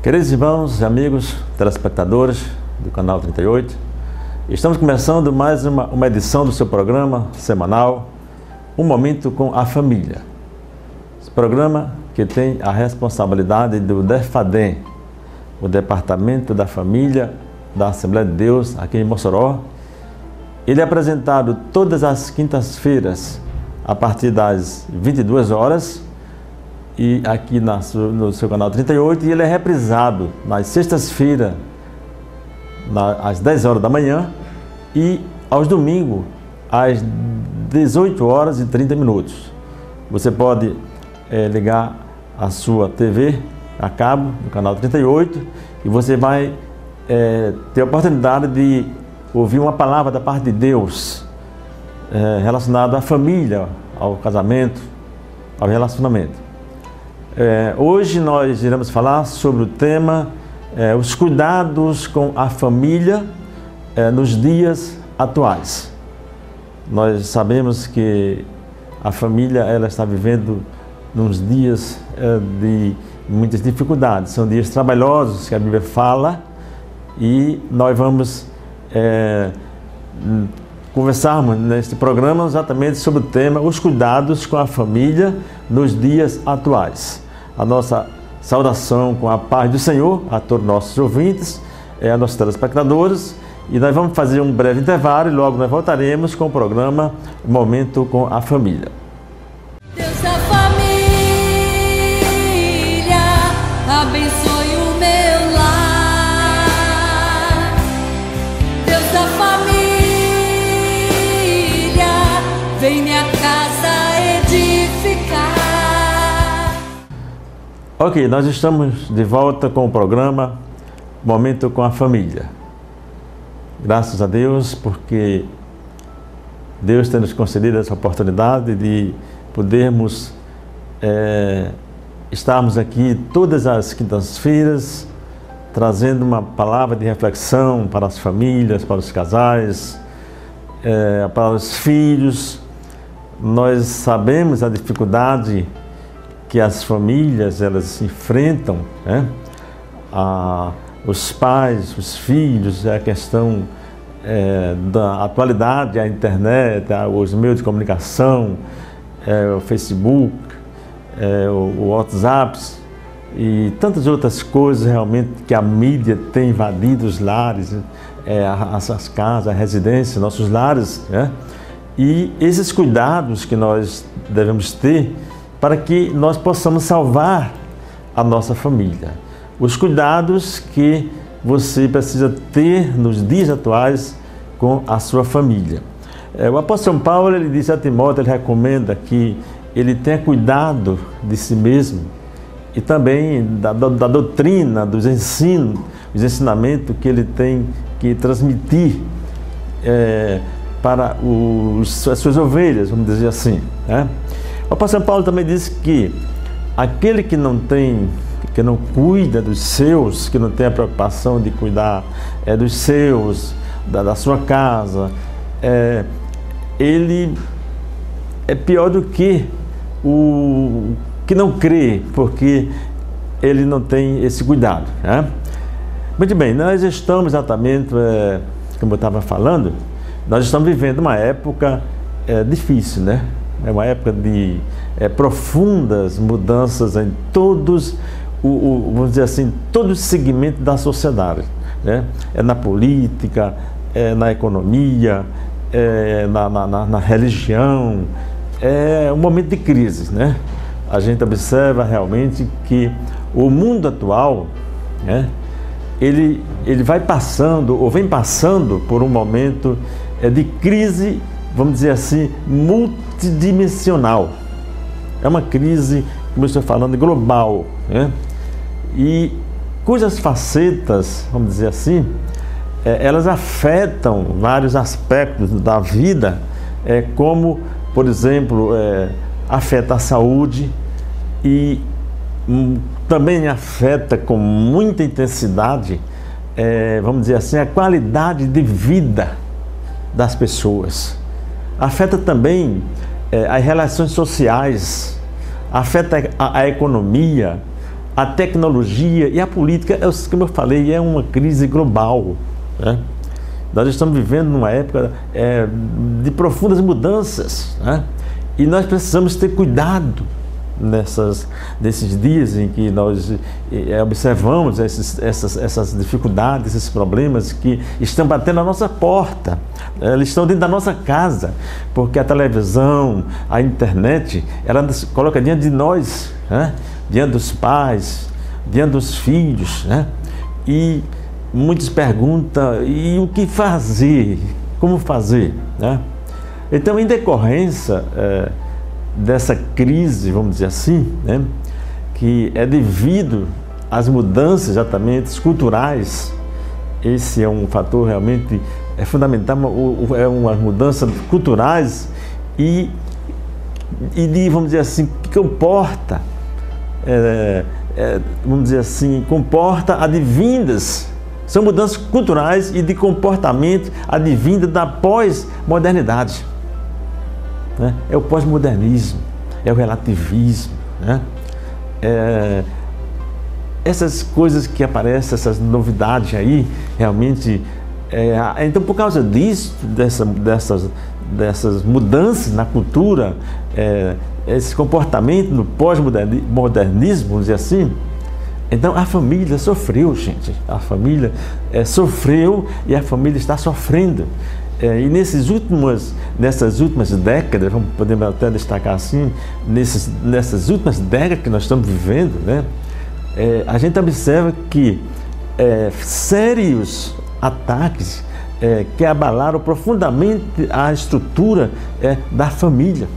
Queridos irmãos e amigos telespectadores do canal 38, estamos começando mais uma edição do seu programa semanal, Um Momento com a Família. Esse programa que tem a responsabilidade do DEFADEM, o Departamento da Família da Assembleia de Deus aqui em Mossoró. Ele é apresentado todas as quintas-feiras a partir das 22 horas e aqui no seu canal 38, e ele é reprisado nas sextas-feiras às 10 horas da manhã e aos domingos às 18 horas e 30 minutos. Você pode ligar a sua TV a cabo no canal 38 e você vai ter a oportunidade de ouvir uma palavra da parte de Deus relacionada à família, ao casamento, ao relacionamento. Hoje nós iremos falar sobre o tema os cuidados com a família nos dias atuais. Nós sabemos que a família ela está vivendo nos dias de muitas dificuldades, são dias trabalhosos que a Bíblia fala, e nós vamos conversarmos neste programa exatamente sobre o tema os cuidados com a família nos dias atuais. A nossa saudação com a paz do Senhor a todos os nossos ouvintes, a nossos telespectadores, e nós vamos fazer um breve intervalo e logo nós voltaremos com o programa Momento com a Família. Deus da família, abençoe o meu lar. Deus da família, vem minha casa edificar. Ok, nós estamos de volta com o programa Momento com a Família. Graças a Deus, porque Deus tem nos concedido essa oportunidade de podermos estarmos aqui todas as quintas-feiras, trazendo uma palavra de reflexão para as famílias, para os casais, para os filhos. Nós sabemos a dificuldade que as famílias elas enfrentam, né? Os pais, os filhos, a questão da atualidade, a internet, os meios de comunicação, o Facebook, o WhatsApp e tantas outras coisas realmente que a mídia tem invadido os lares, as casas, a residência, nossos lares, né? E esses cuidados que nós devemos ter para que nós possamos salvar a nossa família. Os cuidados que você precisa ter nos dias atuais com a sua família. O apóstolo Paulo, ele disse a Timóteo, ele recomenda que ele tenha cuidado de si mesmo e também da doutrina, dos ensinos, os ensinamentos que ele tem que transmitir para as suas ovelhas, vamos dizer assim, né? O apóstolo Paulo também diz que aquele que não cuida dos seus, que não tem a preocupação de cuidar dos seus, da sua casa, ele é pior do que o que não crê, porque ele não tem esse cuidado, né? Muito bem, nós estamos exatamente, como eu estava falando, nós estamos vivendo uma época difícil, né? É uma época de profundas mudanças em todos, vamos dizer assim, todo o segmento da sociedade, né? Na política, na economia, na religião. É um momento de crise, né? A gente observa realmente que o mundo atual, né, ele vai passando, ou vem passando por um momento de crise, vamos dizer assim, multidimensional. É uma crise, como eu estou falando, global, né? E cujas facetas, vamos dizer assim, elas afetam vários aspectos da vida, como, por exemplo, afeta a saúde e também afeta com muita intensidade, vamos dizer assim, a qualidade de vida das pessoas. Afeta também as relações sociais, afeta a economia, a tecnologia e a política, como eu falei, é uma crise global, né? Nós estamos vivendo numa época de profundas mudanças, né? E nós precisamos ter cuidado nesses dias em que nós observamos essas dificuldades, esses problemas que estão batendo na nossa porta, eles estão dentro da nossa casa, porque a televisão, a internet, ela nos coloca diante de nós, né? Diante dos pais, diante dos filhos, né? E muitos perguntam, e o que fazer? Como fazer, né? Então, em decorrência dessa crise, vamos dizer assim, né, que é devido às mudanças exatamente culturais, esse é um fator realmente fundamental, é uma mudança culturais e vamos dizer assim, que comporta, vamos dizer assim, comporta advindas, são mudanças culturais e de comportamento advindas da pós-modernidade. É o pós-modernismo, é o relativismo, né? Essas coisas que aparecem, essas novidades aí, realmente, então por causa disso, dessas mudanças na cultura, esse comportamento no pós-modernismo, vamos dizer assim, então a família sofreu, gente, a família sofreu e a família está sofrendo. E nessas últimas décadas, podemos até destacar assim, nessas últimas décadas que nós estamos vivendo, né, a gente observa que sérios ataques que abalaram profundamente a estrutura da família.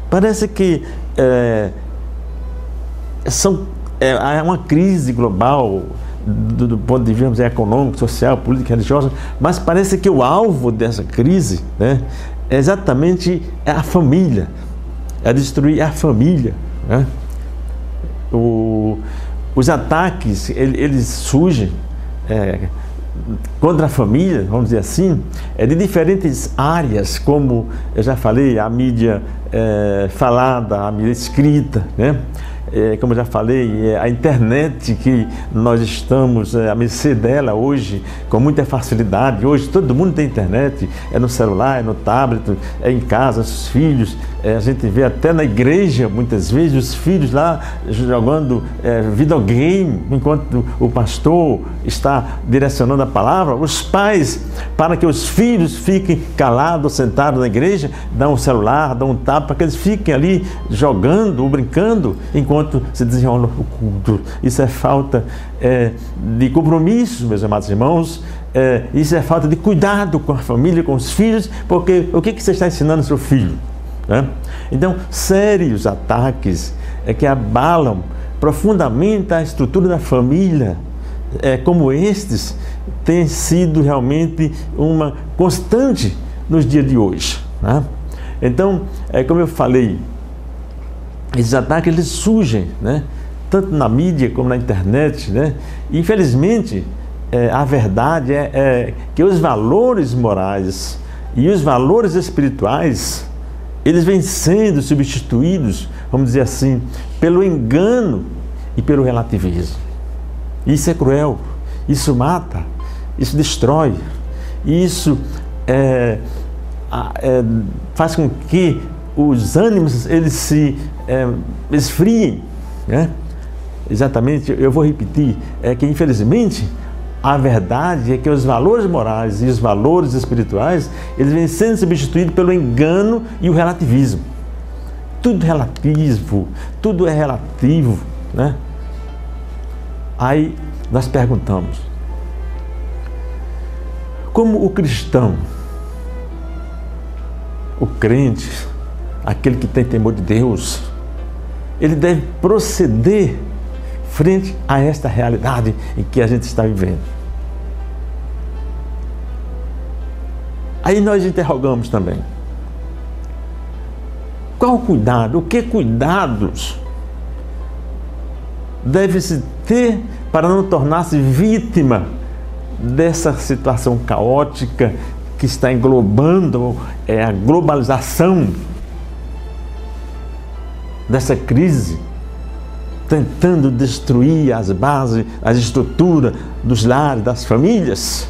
Parece que há uma crise global, do ponto de vista econômico, social, político, religioso, mas parece que o alvo dessa crise, né, é exatamente a família, é destruir a família, né? Os ataques, eles surgem contra a família, vamos dizer assim, de diferentes áreas, como eu já falei, a mídia falada, a mídia escrita, né? Como eu já falei, a internet, que nós estamos à mercê dela hoje com muita facilidade. Hoje todo mundo tem internet, no celular, no tablet, em casa, os filhos, a gente vê até na igreja muitas vezes os filhos lá jogando videogame enquanto o pastor está direcionando a palavra. Os pais, para que os filhos fiquem calados, sentados na igreja, dão um celular, dão um tablet para que eles fiquem ali jogando ou brincando enquanto se desenrola o culto. Isso é falta de compromisso, meus amados irmãos. Isso é falta de cuidado com a família, com os filhos, porque o que você está ensinando ao seu filho, né? Então, sérios ataques que abalam profundamente a estrutura da família, como estes, têm sido realmente uma constante nos dias de hoje, né? Então, como eu falei, esses ataques eles surgem, né, tanto na mídia como na internet, né? E, infelizmente, a verdade é que os valores morais e os valores espirituais, eles vêm sendo substituídos, vamos dizer assim, pelo engano e pelo relativismo. Isso é cruel, isso mata, isso destrói, isso faz com que os ânimos eles se esfriem, né? Exatamente, eu vou repetir, que infelizmente a verdade é que os valores morais e os valores espirituais, eles vêm sendo substituídos pelo engano e o relativismo. Tudo relativo, tudo é relativo, né? Aí nós perguntamos, como o cristão, o crente, aquele que tem temor de Deus, ele deve proceder frente a esta realidade em que a gente está vivendo? Aí nós interrogamos também, qual o cuidado, o que cuidados deve-se ter para não tornar-se vítima dessa situação caótica que está englobando a globalização, dessa crise tentando destruir as bases, as estruturas dos lares, das famílias.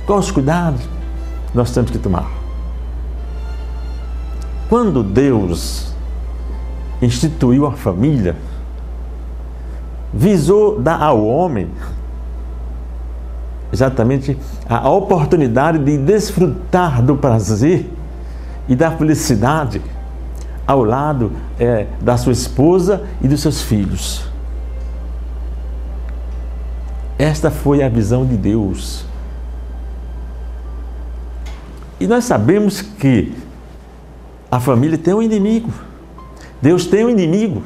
Quais os cuidados nós temos que tomar? Quando Deus instituiu a família, visou dar ao homem exatamente a oportunidade de desfrutar do prazer e da felicidade ao lado da sua esposa e dos seus filhos. Esta foi a visão de Deus. E nós sabemos que a família tem um inimigo. Deus tem um inimigo.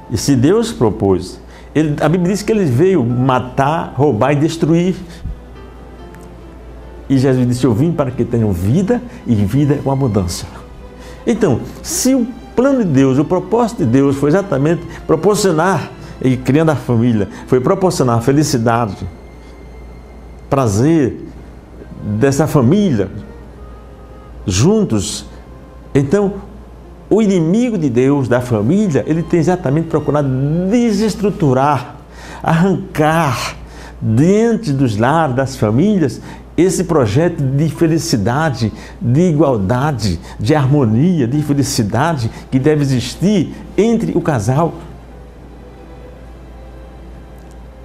E se Deus propôs, a Bíblia diz que ele veio matar, roubar e destruir. E Jesus disse: eu vim para que tenham vida e vida com abundância. Então, se o plano de Deus, o propósito de Deus foi exatamente proporcionar, e criando a família, foi proporcionar felicidade, prazer dessa família, juntos, então, o inimigo de Deus, da família, ele tem exatamente procurado desestruturar, arrancar diante dos lares, das famílias, esse projeto de felicidade, de igualdade, de harmonia, de felicidade que deve existir entre o casal.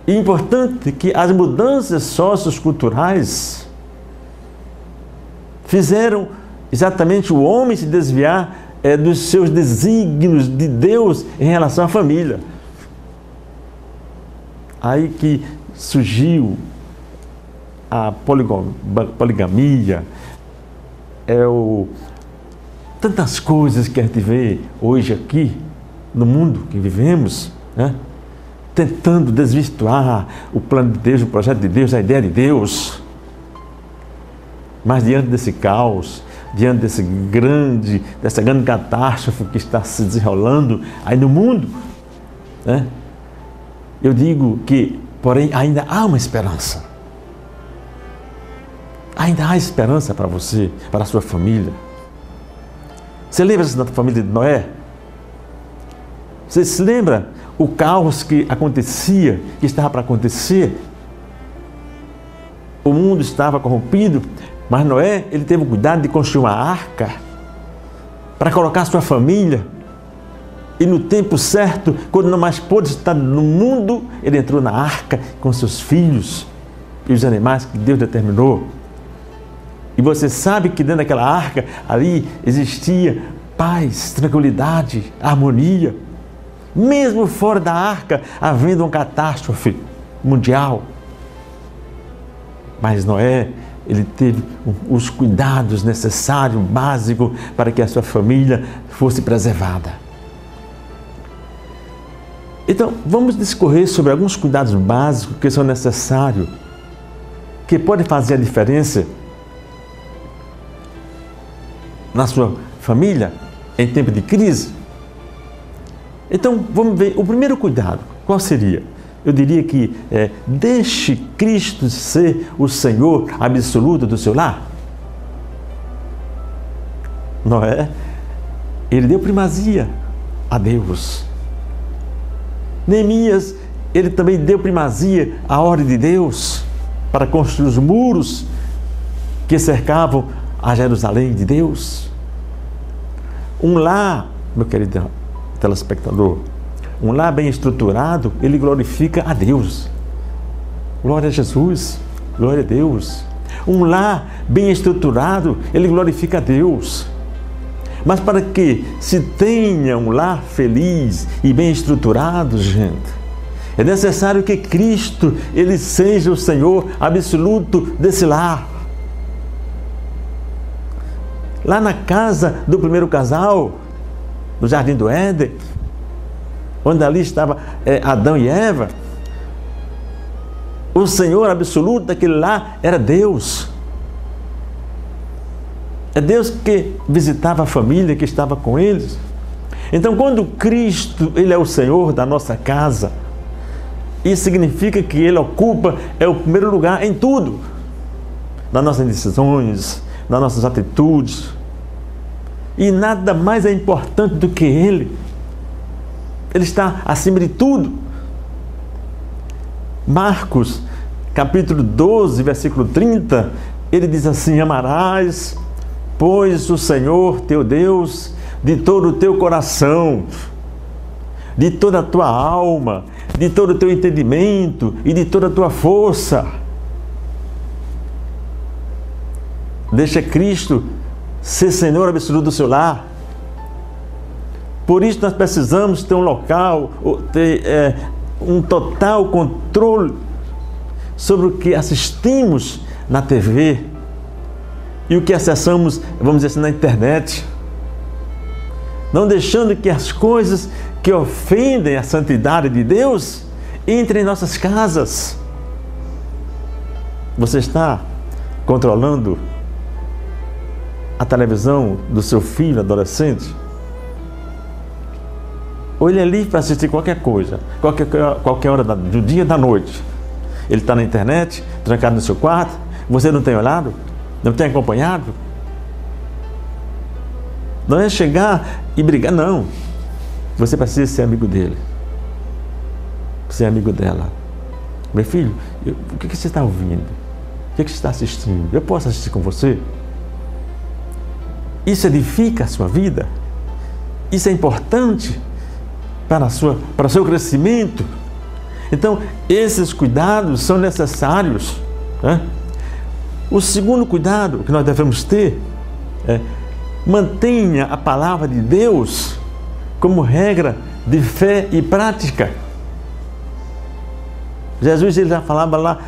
E é importante que as mudanças socioculturais fizeram exatamente o homem se desviar dos seus desígnios de Deus em relação à família. Aí que surgiu a poligamia, tantas coisas que a gente vê hoje aqui no mundo que vivemos, né? Tentando desvirtuar o plano de Deus, o projeto de Deus, a ideia de Deus. Mas diante desse caos, diante dessa grande catástrofe que está se desenrolando aí no mundo, né? Eu digo que, porém, ainda há uma esperança. Ainda há esperança para você, para a sua família. Você lembra-se da família de Noé? Você se lembra o caos que acontecia, que estava para acontecer? O mundo estava corrompido, mas Noé, ele teve o cuidado de construir uma arca para colocar a sua família. E no tempo certo, quando não mais pôde estar no mundo, ele entrou na arca com seus filhos e os animais que Deus determinou. E você sabe que dentro daquela arca, ali existia paz, tranquilidade, harmonia. Mesmo fora da arca, havendo uma catástrofe mundial. Mas Noé, ele teve os cuidados necessários, básicos, para que a sua família fosse preservada. Então, vamos discorrer sobre alguns cuidados básicos que são necessários, que podem fazer a diferença na sua família em tempo de crise. Então, vamos ver o primeiro cuidado. Qual seria? Eu diria que deixe Cristo ser o Senhor absoluto do seu lar. Noé, ele deu primazia a Deus. Neemias, ele também deu primazia à ordem de Deus para construir os muros que cercavam a Jerusalém de Deus. Um lar, meu querido telespectador, um lar bem estruturado, ele glorifica a Deus. Glória a Jesus, glória a Deus. Um lar bem estruturado, ele glorifica a Deus. Mas para que se tenha um lar feliz e bem estruturado, gente, é necessário que Cristo, ele seja o Senhor absoluto desse lar. Lá na casa do primeiro casal, no Jardim do Éden, onde ali estava Adão e Eva, o Senhor absoluto daquele lá era Deus. É Deus que visitava a família que estava com eles. Então, quando Cristo, ele é o Senhor da nossa casa, isso significa que ele ocupa o primeiro lugar em tudo, nas nossas decisões, nas nossas atitudes. E nada mais é importante do que ele. Ele está acima de tudo. Marcos, capítulo 12, versículo 30, ele diz assim: amarás, pois, o Senhor teu Deus de todo o teu coração, de toda a tua alma, de todo o teu entendimento e de toda a tua força. Deixa Cristo ser Senhor absoluto do seu lar. Por isso nós precisamos ter um local, ter um total controle sobre o que assistimos na TV e o que acessamos, vamos dizer assim, na internet. Não deixando que as coisas que ofendem a santidade de Deus entrem em nossas casas. Você está controlando a televisão do seu filho adolescente? Ou ele é livre para assistir qualquer coisa, qualquer hora do dia e da noite? Ele está na internet, trancado no seu quarto, você não tem olhado? Não tem acompanhado? Não é chegar e brigar, não. Você precisa ser amigo dele, ser amigo dela. Meu filho, o que você está ouvindo? O que você está assistindo? Eu posso assistir com você? Isso edifica a sua vida? Isso é importante para o seu crescimento? Então, esses cuidados são necessários, né? O segundo cuidado que nós devemos ter é: mantenha a palavra de Deus como regra de fé e prática. Jesus, ele já falava lá,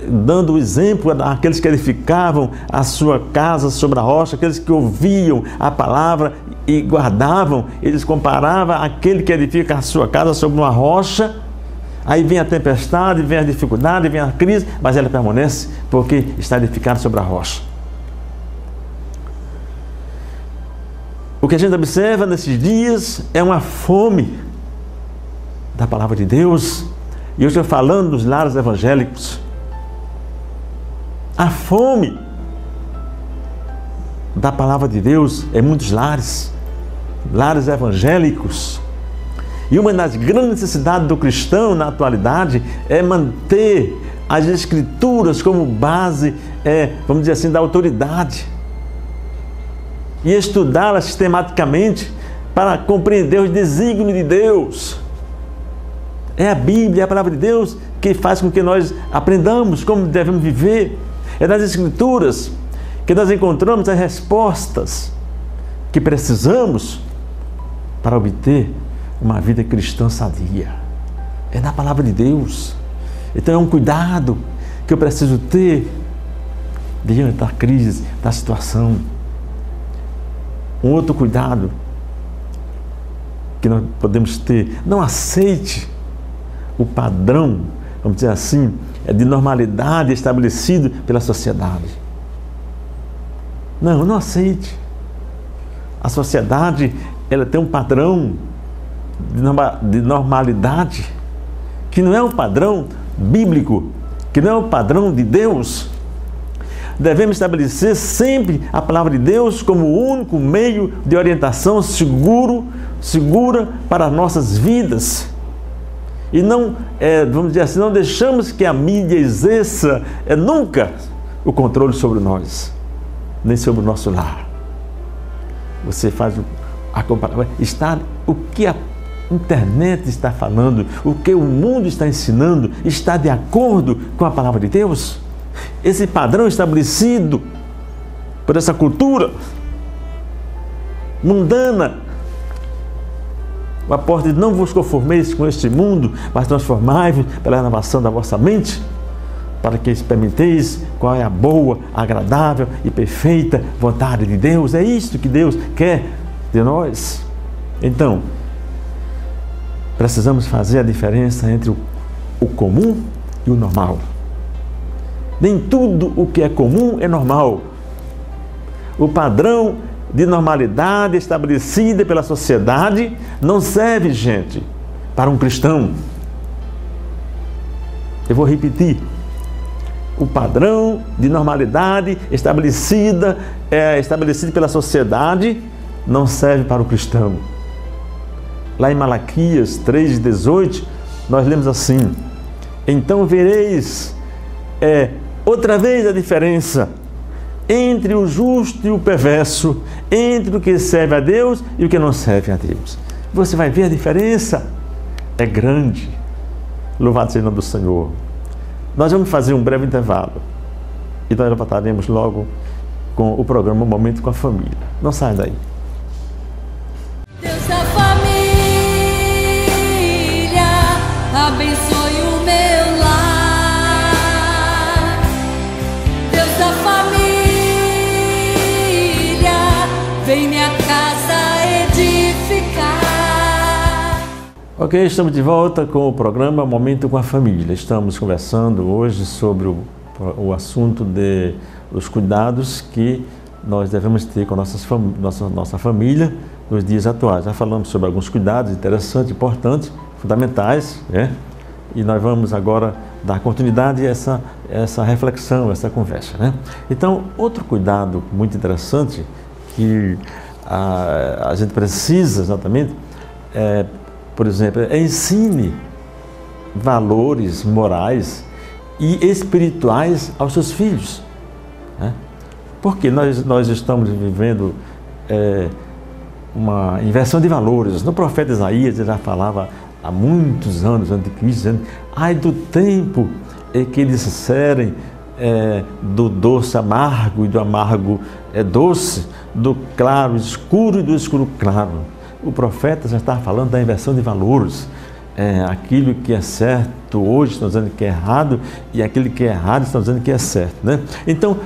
dando o exemplo àqueles que edificavam a sua casa sobre a rocha, aqueles que ouviam a palavra e guardavam. Eles comparavam aquele que edifica a sua casa sobre uma rocha. Aí vem a tempestade, vem a dificuldade, vem a crise, mas ela permanece porque está edificada sobre a rocha. O que a gente observa nesses dias é uma fome da palavra de Deus. E eu estou falando dos lares evangélicos. A fome da palavra de Deus em muitos lares evangélicos. E uma das grandes necessidades do cristão na atualidade é manter as Escrituras como base, vamos dizer assim, da autoridade. E estudá-las sistematicamente para compreender os desígnios de Deus. É a Bíblia, é a palavra de Deus que faz com que nós aprendamos como devemos viver. É nas Escrituras que nós encontramos as respostas que precisamos para obter uma vida cristã sadia. É na palavra de Deus. Então é um cuidado que eu preciso ter diante da crise, da situação. Um outro cuidado que nós podemos ter: não aceite o padrão, vamos dizer assim, de normalidade estabelecido pela sociedade. Não aceite. A sociedade, ela tem um padrão de normalidade que não é um padrão bíblico, que não é um padrão de Deus. Devemos estabelecer sempre a palavra de Deus como o único meio de orientação segura para as nossas vidas. E não, vamos dizer assim, não deixamos que a mídia exerça nunca o controle sobre nós, nem sobre o nosso lar. Você faz a comparação. O que a internet está falando, o que o mundo está ensinando, está de acordo com a palavra de Deus? Esse padrão estabelecido por essa cultura mundana, o apóstolo diz: não vos conformeis com este mundo, mas transformai-vos pela renovação da vossa mente, para que experimenteis qual é a boa, agradável e perfeita vontade de Deus. É isto que Deus quer de nós. Então, precisamos fazer a diferença entre o comum e o normal. Nem tudo o que é comum é normal. O padrão de normalidade estabelecida pela sociedade não serve, gente, para um cristão. Eu vou repetir. O padrão de normalidade estabelecido pela sociedade não serve para o cristão. Lá em Malaquias 3,18, nós lemos assim: então vereis outra vez a diferença entre o justo e o perverso, entre o que serve a Deus e o que não serve a Deus. Você vai ver a diferença, é grande. Louvado seja o nome do Senhor. Nós vamos fazer um breve intervalo e nós voltaremos logo com o programa Momento com a Família. Não saia daí. Deus da família, abençoe o meu lar. Deus da família, vem minha casa edificar. Ok, estamos de volta com o programa Momento com a Família. Estamos conversando hoje sobre o assunto dos cuidados que nós devemos ter com nossa família nos dias atuais. Já falamos sobre alguns cuidados interessantes, importantes, fundamentais, né? E nós vamos agora dar continuidade a essa reflexão, essa conversa, né? Então, outro cuidado muito interessante que a gente precisa exatamente por exemplo, ensine valores morais e espirituais aos seus filhos, né? Porque nós estamos vivendo uma inversão de valores. No profeta Isaías, ele já falava há muitos anos antes de Cristo, dizendo: ai do tempo em que eles disserem do doce amargo e do amargo doce, do claro escuro e do escuro claro. O profeta já está falando da inversão de valores. Aquilo que é certo hoje estão dizendo que é errado, e aquilo que é errado estão dizendo que é certo, né? Então,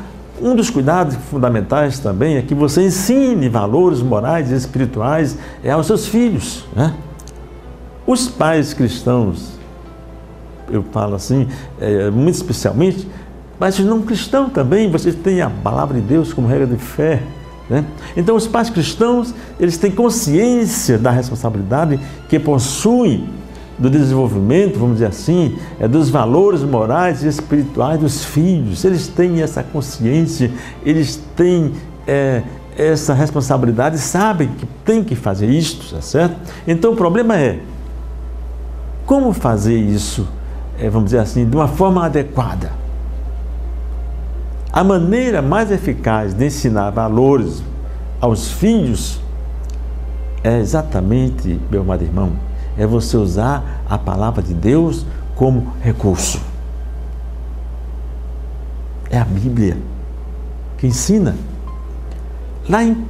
um dos cuidados fundamentais também é que você ensine valores morais e espirituais aos seus filhos, né? Os pais cristãos, eu falo assim, muito especialmente, mas os não cristãos também, vocês têm a palavra de Deus como regra de fé, né? Então, os pais cristãos, eles têm consciência da responsabilidade que possuem do desenvolvimento, vamos dizer assim, dos valores morais e espirituais dos filhos. Eles têm essa consciência, eles têm essa responsabilidade, sabem que tem que fazer isso, tá certo? Então, o problema é como fazer isso, vamos dizer assim, de uma forma adequada. A maneira mais eficaz de ensinar valores aos filhos é exatamente, meu amado irmão, é você usar a palavra de Deus como recurso. É a Bíblia que ensina.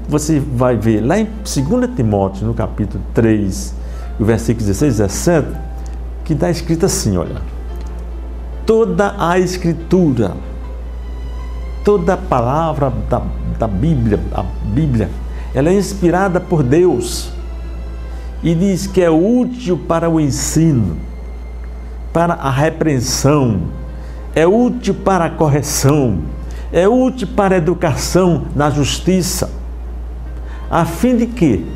Você vai ver lá em 2 Timóteo, no capítulo 3, o versículo 16 e 17, que está escrito assim, olha: toda a Escritura, toda a palavra da Bíblia, a Bíblia, ela é inspirada por Deus e diz que é útil para o ensino, para a repreensão, é útil para a correção, é útil para a educação na justiça, a fim de que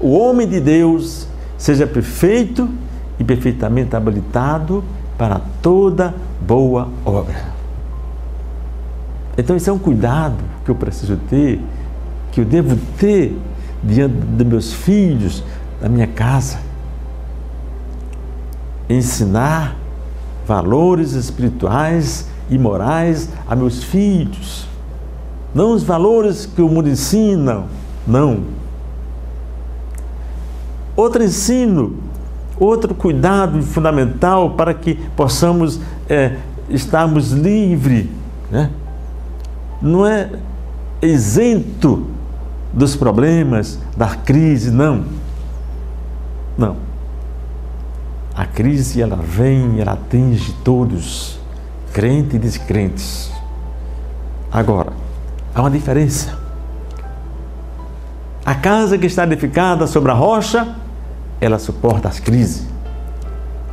o homem de Deus seja perfeito e perfeitamente habilitado para toda boa obra. Então, esse é um cuidado que eu preciso ter, que eu devo ter diante dos meus filhos, da minha casa. Ensinar valores espirituais e morais a meus filhos. Não os valores que o mundo ensina, não. Outro ensino, outro cuidado fundamental para que possamos estarmos livres, né? Não é isento dos problemas, da crise, não. Não. A crise, ela vem, ela atinge todos, crentes e descrentes. Agora, há uma diferença. A casa que está edificada sobre a rocha, ela suporta as crises,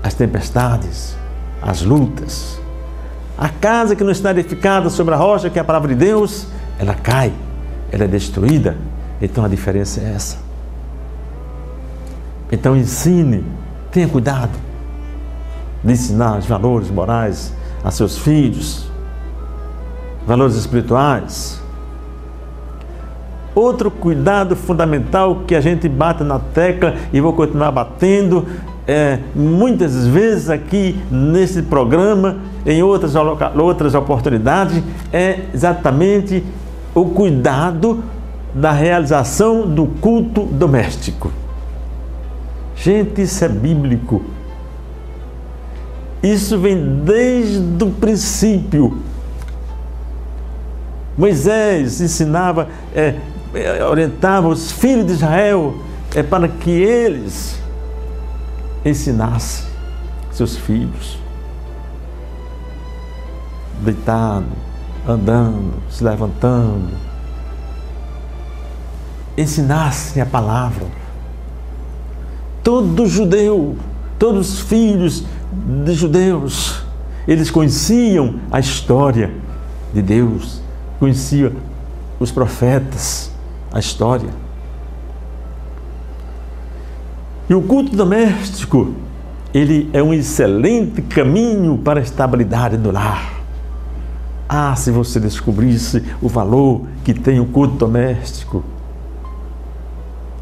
as tempestades, as lutas. A casa que não está edificada sobre a rocha, que é a palavra de Deus, ela cai, ela é destruída. Então a diferença é essa. Então ensine, tenha cuidado de ensinar os valores morais a seus filhos, valores espirituais. Outro cuidado fundamental que a gente bate na tecla e vou continuar batendo muitas vezes aqui nesse programa, em outras oportunidades, é exatamente o cuidado da realização do culto doméstico. Gente, isso é bíblico. Isso vem desde o princípio. Moisés ensinava, orientava os filhos de Israel para que eles ensinassem seus filhos, deitado, andando, se levantando, ensinassem a palavra. Todo judeu, todos os filhos de judeus, eles conheciam a história de Deus, conheciam os profetas, a história. E o culto doméstico, ele é um excelente caminho para a estabilidade do lar. Ah, se você descobrisse o valor que tem o culto doméstico,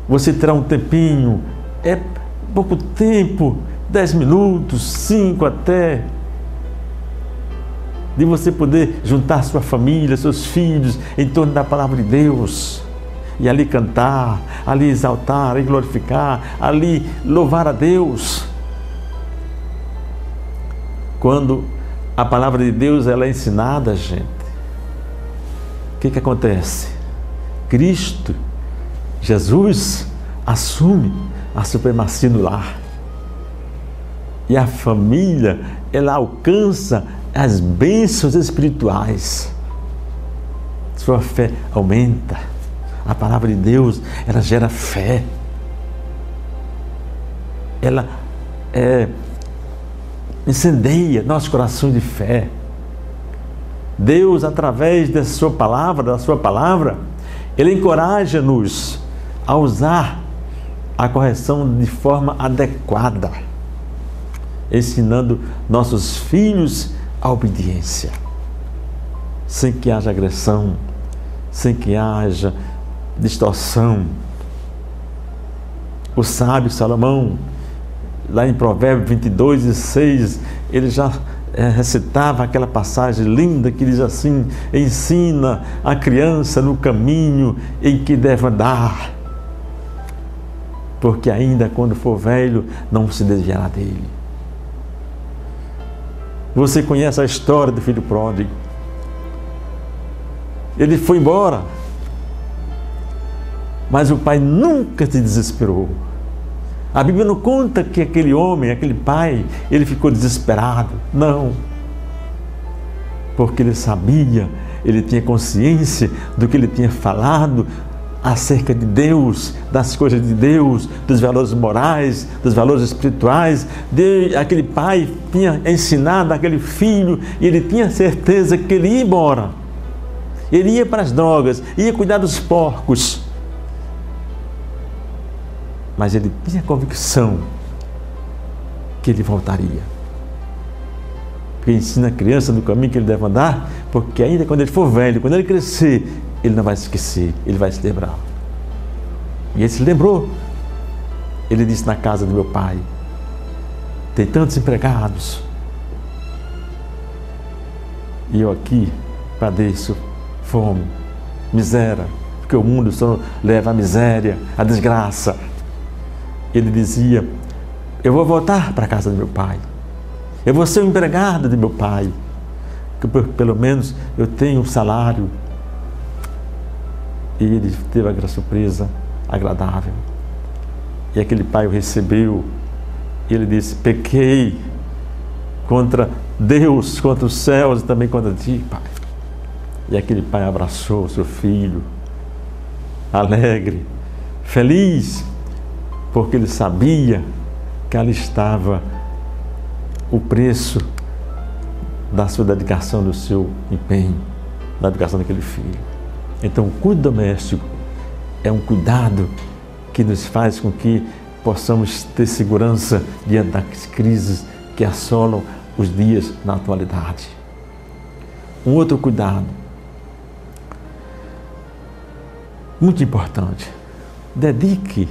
você terá um tempinho, pouco tempo, 10 minutos, 5 até, de você poder juntar sua família, seus filhos em torno da palavra de Deus, e ali cantar, ali exaltar, ali glorificar, ali louvar a Deus. Quando a palavra de Deus ela é ensinada, gente, o que acontece? Cristo, Jesus, assume a supremacia no lar. E a família, ela alcança as bênçãos espirituais. Sua fé aumenta. A palavra de Deus, ela gera fé. Ela incendeia nossos corações de fé. Deus, através da sua palavra, Ele encoraja-nos a usar a correção de forma adequada, ensinando nossos filhos a obediência, sem que haja agressão, sem que haja distorção. O sábio Salomão, lá em Provérbios 22:6, ele já recitava aquela passagem linda que diz assim: ensina a criança no caminho em que deve andar, porque ainda quando for velho não se desviará dele. Você conhece a história do filho pródigo. Ele foi embora, mas o pai nunca se desesperou. A Bíblia não conta que aquele homem, aquele pai, ele ficou desesperado. Não. Porque ele sabia, ele tinha consciência do que ele tinha falado acerca de Deus, das coisas de Deus, dos valores morais, dos valores espirituais. Aquele pai tinha ensinado aquele filho e ele tinha certeza que ele ia embora. Ele ia para as drogas, ia cuidar dos porcos. Mas ele tinha convicção que ele voltaria. Porque ensina a criança no caminho que ele deve andar, porque ainda quando ele for velho, quando ele crescer, ele não vai se esquecer, ele vai se lembrar. E ele se lembrou. Ele disse: na casa do meu pai tem tantos empregados, e eu aqui padeço fome, miséria, porque o mundo só leva a miséria, a desgraça. Ele dizia: eu vou voltar para a casa do meu pai, eu vou ser o empregado de meu pai, que pelo menos eu tenho um salário. E ele teve aquela surpresa agradável. E aquele pai o recebeu. E ele disse: pequei contra Deus, contra os céus e também contra ti, pai. E aquele pai abraçou o seu filho, alegre, feliz, porque ele sabia que ali estava o preço da sua dedicação, do seu empenho, da dedicação daquele filho. Então, o culto doméstico é um cuidado que nos faz com que possamos ter segurança diante das crises que assolam os dias na atualidade. Um outro cuidado Muito importante. Dedique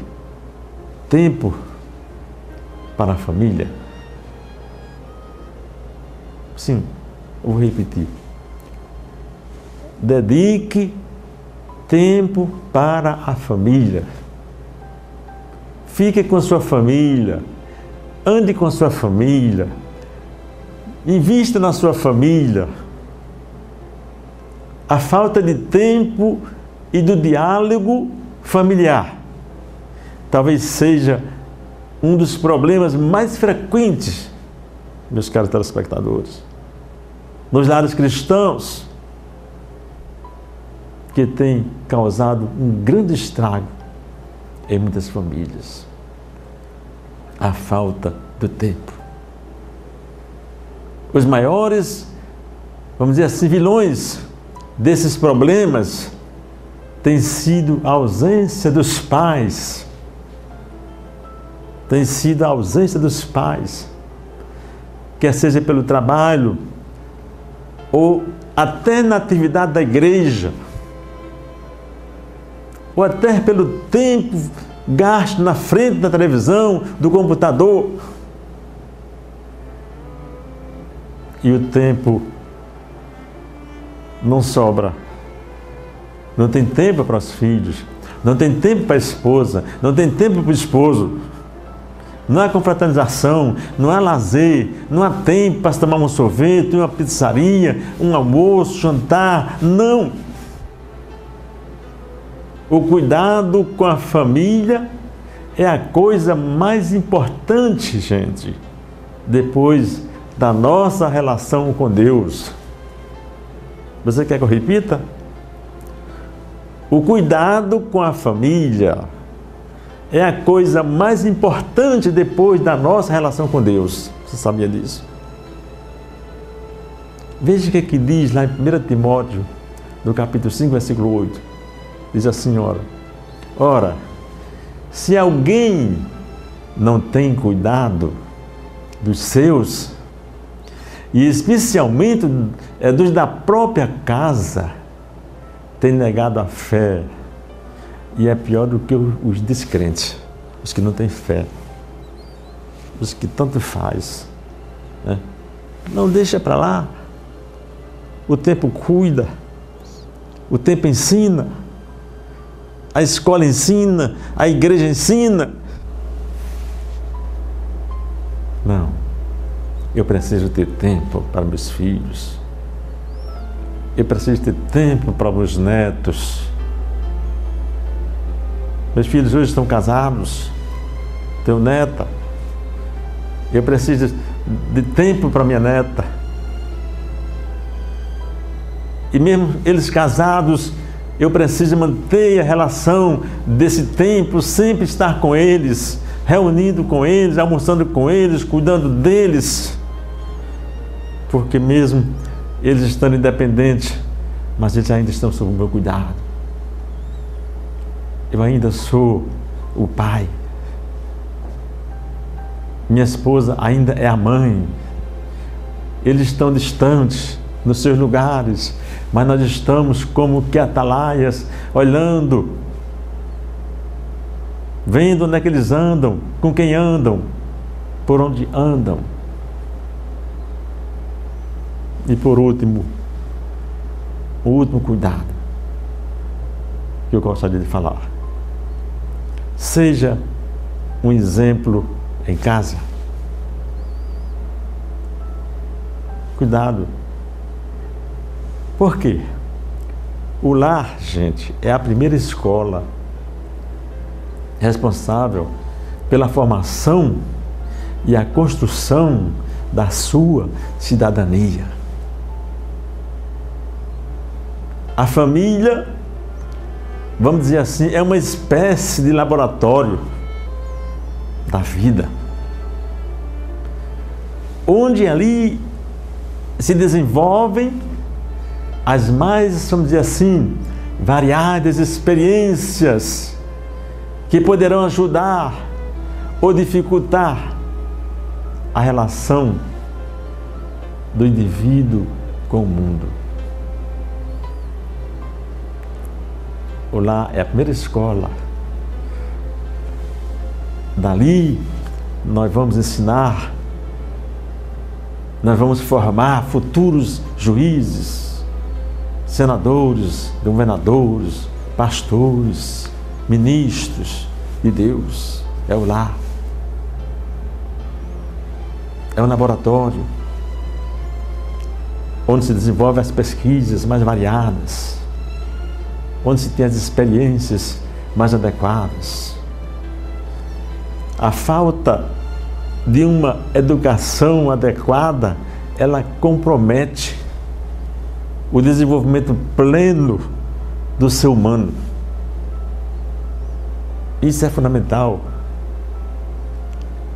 tempo para a família. Sim, eu vou repetir. Dedique tempo para a família. Fique com sua família. Ande com sua família. Invista na sua família. A falta de tempo e do diálogo familiar talvez seja um dos problemas mais frequentes, meus caros telespectadores, nos lares cristãos, que tem causado um grande estrago em muitas famílias. A falta do tempo. Os maiores, vamos dizer assim, vilões desses problemas tem sido a ausência dos pais. Tem sido a ausência dos pais, quer seja pelo trabalho ou até na atividade da igreja, ou até pelo tempo gasto na frente da televisão, do computador. E o tempo não sobra. Não tem tempo para os filhos, não tem tempo para a esposa, não tem tempo para o esposo. Não há confraternização, não há lazer, não há tempo para se tomar um sorvete, uma pizzaria, um almoço, jantar. Não! O cuidado com a família é a coisa mais importante, gente, depois da nossa relação com Deus. Você quer que eu repita? O cuidado com a família é a coisa mais importante depois da nossa relação com Deus. Você sabia disso? Veja o que diz lá em 1 Timóteo, no capítulo 5, versículo 8. Diz assim, ora, se alguém não tem cuidado dos seus, e especialmente dos da própria casa, tem negado a fé, e é pior do que os descrentes, os que não têm fé, os que tanto faz, né? Não deixa para lá. O tempo cuida, o tempo ensina, a escola ensina, a igreja ensina. Não, eu preciso ter tempo para meus filhos, eu preciso ter tempo para meus netos. Meus filhos hoje estão casados, tenho neta, eu preciso de tempo para minha neta. E mesmo eles casados, eu preciso manter a relação desse tempo, sempre estar com eles, reunindo com eles, almoçando com eles, cuidando deles. Porque mesmo eles estando independentes, mas eles ainda estão sob o meu cuidado. Eu ainda sou o pai. Minha esposa ainda é a mãe. Eles estão distantes nos seus lugares, mas nós estamos como que atalaias, olhando, vendo onde é que eles andam, com quem andam, por onde andam. E por último, o último cuidado que eu gostaria de falar. Seja um exemplo em casa. Cuidado. Por quê? O lar, gente, é a primeira escola responsável pela formação e a construção da sua cidadania. A família, vamos dizer assim, é uma espécie de laboratório da vida, onde ali se desenvolvem as mais, vamos dizer assim, variadas experiências que poderão ajudar ou dificultar a relação do indivíduo com o mundo. O lar é a primeira escola. Dali, nós vamos ensinar, nós vamos formar futuros juízes, senadores, governadores, pastores, ministros de Deus. É o lar. É um laboratório onde se desenvolvem as pesquisas mais variadas, onde se tem as experiências mais adequadas. A falta de uma educação adequada, ela compromete o desenvolvimento pleno do ser humano. Isso é fundamental.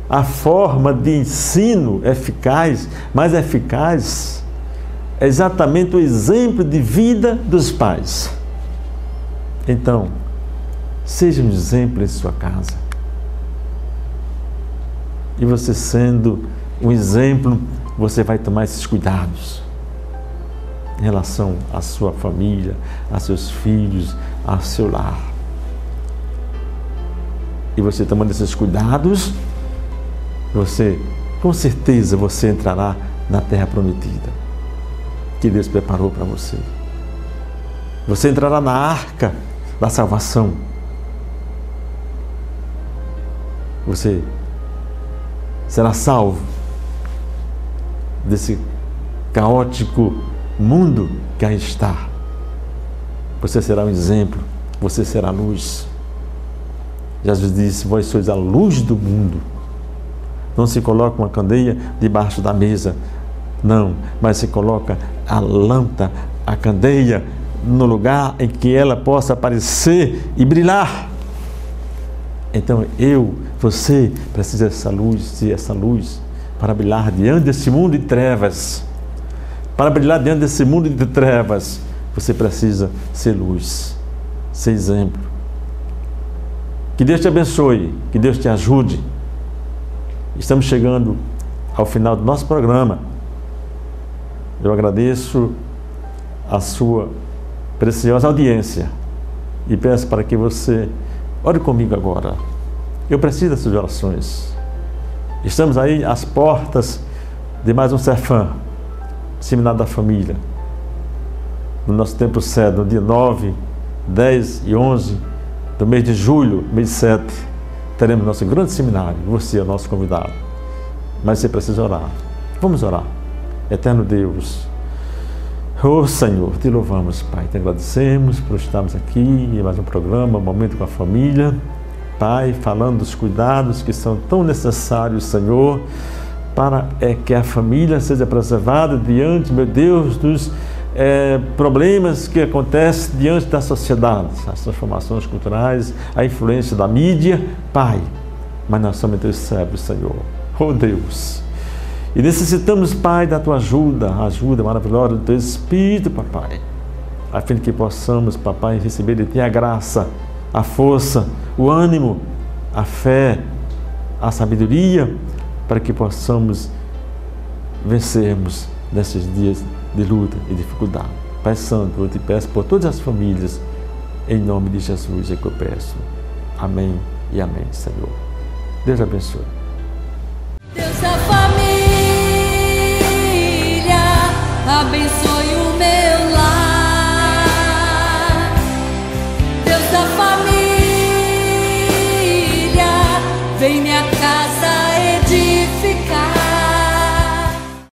A forma de ensino eficaz, mais eficaz, é exatamente o exemplo de vida dos pais. Então, seja um exemplo em sua casa. E você sendo um exemplo, você vai tomar esses cuidados em relação à sua família, a seus filhos, ao seu lar. E você tomando esses cuidados, você, com certeza, você entrará na terra prometida que Deus preparou para você. Você entrará na arca da salvação. Você será salvo desse caótico mundo que aí está. Você será um exemplo, você será luz. Jesus disse: vós sois a luz do mundo. Não se coloca uma candeia debaixo da mesa, não, mas se coloca a lâmpada, a candeia, no lugar em que ela possa aparecer e brilhar. Então você precisa dessa luz, ser essa luz, para brilhar diante desse mundo de trevas. Para brilhar diante desse mundo de trevas, você precisa ser luz, ser exemplo. Que Deus te abençoe, que Deus te ajude. Estamos chegando ao final do nosso programa. Eu agradeço a sua preciosa audiência e peço para que você ore comigo agora. Eu preciso das suas orações. Estamos aí às portas de mais um Cefam, Seminário da Família. No nosso tempo cedo, no dia 9, 10 e 11 do mês de julho, mês 7, teremos nosso grande seminário. Você é o nosso convidado. Mas você precisa orar. Vamos orar. Eterno Deus, oh Senhor, te louvamos, Pai, te agradecemos por estarmos aqui em mais um programa, um momento com a família. Pai, falando dos cuidados que são tão necessários, Senhor, para que a família seja preservada diante, meu Deus, dos problemas que acontecem diante da sociedade, as transformações culturais, a influência da mídia, Pai, mas nós somos teus servos, Senhor, oh Deus, e necessitamos, Pai, da tua ajuda, a ajuda maravilhosa do teu Espírito, Papai, a fim de que possamos, Papai, receber de ti a graça, a força, o ânimo, a fé, a sabedoria, para que possamos vencermos nesses dias de luta e dificuldade. Pai Santo, eu te peço por todas as famílias, em nome de Jesus é que eu peço. Amém e amém, Senhor. Deus abençoe. Deus da família, abençoe o meu lar. Deus da família, vem minha casa edificar.